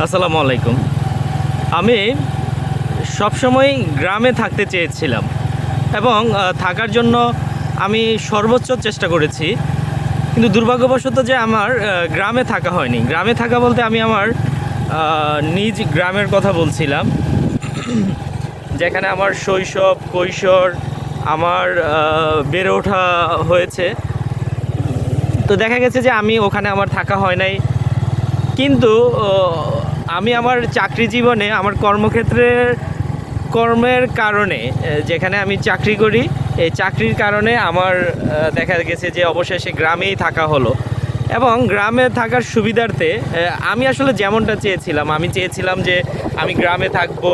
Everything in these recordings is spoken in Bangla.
আসসালামু আলাইকুম। আমি সবসময় গ্রামে থাকতে চেয়েছিলাম এবং থাকার জন্য আমি সর্বোচ্চ চেষ্টা করেছি, কিন্তু দুর্ভাগ্যবশত যে আমার গ্রামে থাকা হয়নি। গ্রামে থাকা বলতে আমি আমার নিজ গ্রামের কথা বলছিলাম, যেখানে আমার শৈশব কৈশোর আমার বেড়ে ওঠা হয়েছে। তো দেখা গেছে যে আমি ওখানে আমার থাকা হয় নাই, কিন্তু আমি আমার চাকরি জীবনে আমার কর্মের কারণে যেখানে আমি চাকরি করি, এই চাকরির কারণে আমার দেখা গেছে যে অবশেষে গ্রামেই থাকা হলো। এবং গ্রামে থাকার সুবিধার্থে আমি আসলে যেমনটা চেয়েছিলাম, আমি চেয়েছিলাম যে আমি গ্রামে থাকবো,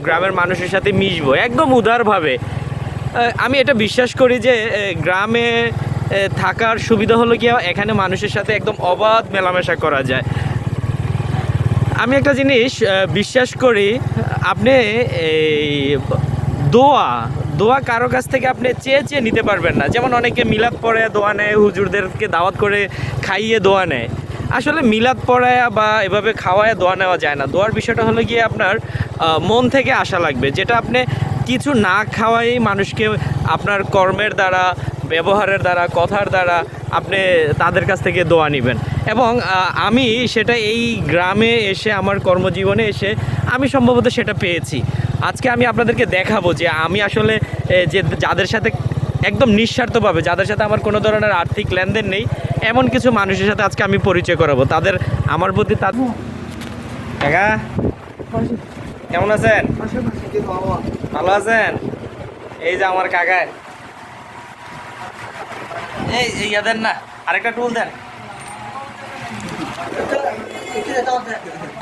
গ্রামের মানুষের সাথে মিশবো একদম উদারভাবে। আমি এটা বিশ্বাস করি যে গ্রামে থাকার সুবিধা হলো কি, এখানে মানুষের সাথে একদম অবাধ মেলামেশা করা যায়। আমি একটা জিনিস বিশ্বাস করি, আপনি এই দোয়া কারো কাছ থেকে আপনি চেয়ে নিতে পারবেন না। যেমন অনেকে মিলাদ পড়ায় দোয়া নেয়, হুজুরদেরকে দাওয়াত করে খাইয়ে দোয়া নেয়। আসলে মিলাদ পড়ায় বা এভাবে খাওয়ায় দোয়া নেওয়া যায় না। দোয়ার বিষয়টা হলো গিয়ে আপনার মন থেকে আসা লাগবে, যেটা আপনি কিছু না খাওয়াই মানুষকে আপনার কর্মের দ্বারা, ব্যবহারের দ্বারা, কথার দ্বারা আপনি তাদের কাছ থেকে দোয়া নেবেন। এবং আমি সেটা এই গ্রামে এসে, আমার কর্মজীবনে এসে আমি সম্ভবত সেটা পেয়েছি। আজকে আমি আপনাদেরকে দেখাবো যে আমি আসলে যে যাদের সাথে একদম নিঃস্বার্থভাবে, যাদের সাথে আমার কোনো ধরনের আর্থিক লেনদেন নেই, এমন কিছু মানুষের সাথে আজকে আমি পরিচয় করাবো। তাদের আমার প্রতি কাকা কেমন আছেন? ভালো আছেন? এই যে আমার কাকা, এই দেন না, আরেকটা টুল দেন,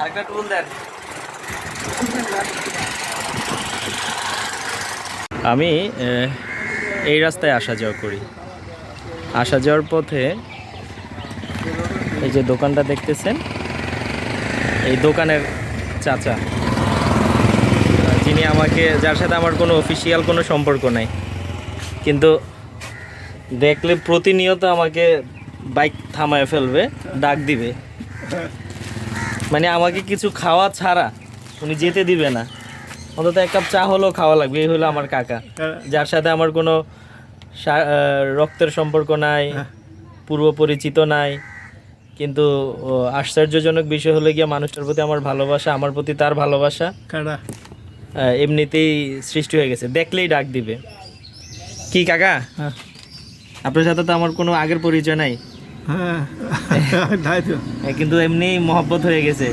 আরেকটা টুল দেন। আমি এই রাস্তায় আসা যাওয়া করি। আসা যাওয়ার পথে এই যে দোকানটা দেখতেছেন, এই দোকানের চাচা, যিনি আমাকে, যার সাথে আমার কোনো অফিসিয়াল কোনো সম্পর্ক নাই, কিন্তু দেখলে প্রতিনিয়ত আমাকে বাইক থামায় ফেলবে, ডাক দিবে, মানে আমাকে কিছু খাওয়া ছাড়া উনি যেতে দিবে না। অন্তত এক কাপ চা হলেও খাওয়া লাগবে। এই হলো আমার কাকা, যার সাথে আমার কোনো রক্তের সম্পর্ক নাই, পূর্ব পরিচিত নাই, কিন্তু আশ্চর্যজনক বিষয় হলো গিয়ে মানুষটার প্রতি আমার ভালোবাসা, আমার প্রতি তার ভালোবাসা এমনিতেই সৃষ্টি হয়ে গেছে। দেখলেই ডাক দিবে। কি কাকা, আপনার সাথে তো আমার কোনো আগের পরিচয় নাই, কিন্তু এমনি মহব্বত হয়ে গেছে।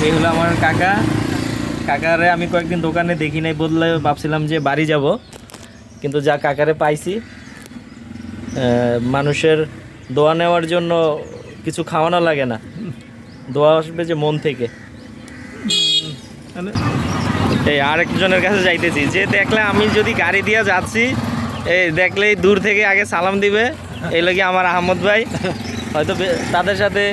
এই হলো আমার কাকা। কাকারে আমি কয়েকদিন দোকানে দেখি নাই, বদলে ভাবছিলাম যে বাড়ি যাব, কিন্তু যা কাকারে পাইছি, মানুষের দোয়া নেওয়ার জন্য কিছু খাওয়ানো লাগে না, দোয়া আসবে যে মন থেকে। এই আরেকজনের কাছে যাইতেছি, যে দেখলে আমি যদি গাড়ি দিয়ে যাচ্ছি, এই দেখলেই দূর থেকে আগে সালাম দিবে। এই লাগে আমার আহমদ ভাই, হয়তো তাদের সাথে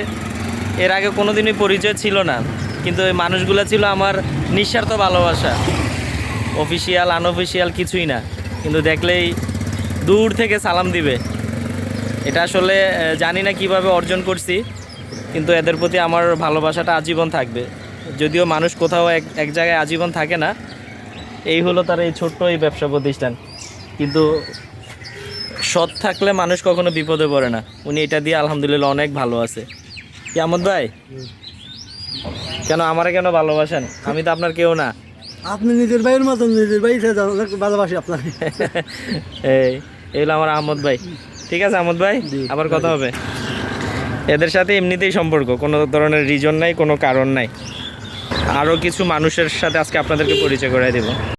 এর আগে কোনো দিনই পরিচয় ছিল না, কিন্তু এই মানুষগুলো ছিল আমার নিঃস্বার্থ ভালোবাসা, অফিসিয়াল আনঅফিসিয়াল কিছুই না, কিন্তু দেখলেই দূর থেকে সালাম দিবে। এটা আসলে জানি না কিভাবে অর্জন করছি, কিন্তু এদের প্রতি আমার ভালোবাসাটা আজীবন থাকবে। যদিও মানুষ কোথাও এক জায়গায় আজীবন থাকে না, এই হলো তার এই ছোট্ট এই ব্যবসা প্রতিষ্ঠান, কিন্তু সৎ থাকলে মানুষ কখনো বিপদে পড়ে না। উনি এটা দিয়ে আলহামদুলিল্লাহ অনেক ভালো আছে। কি আহমদ ভাই, কেন আমারে কেন ভালোবাসেন? আমি তো আপনার কেউ না। আপনি নিজের ভাইয়ের মতন, নিজের ভাই ভালোবাসি আপনার। এই হলো আমার আহমদ ভাই। ঠিক আছে আহমদ ভাই, আবার কথা হবে। এদের সাথে এমনিতেই সম্পর্ক, কোনো ধরনের রিজন নাই, কোনো কারণ নাই। আরও কিছু মানুষের সাথে আজকে আপনাদেরকে পরিচয় করাই দেব।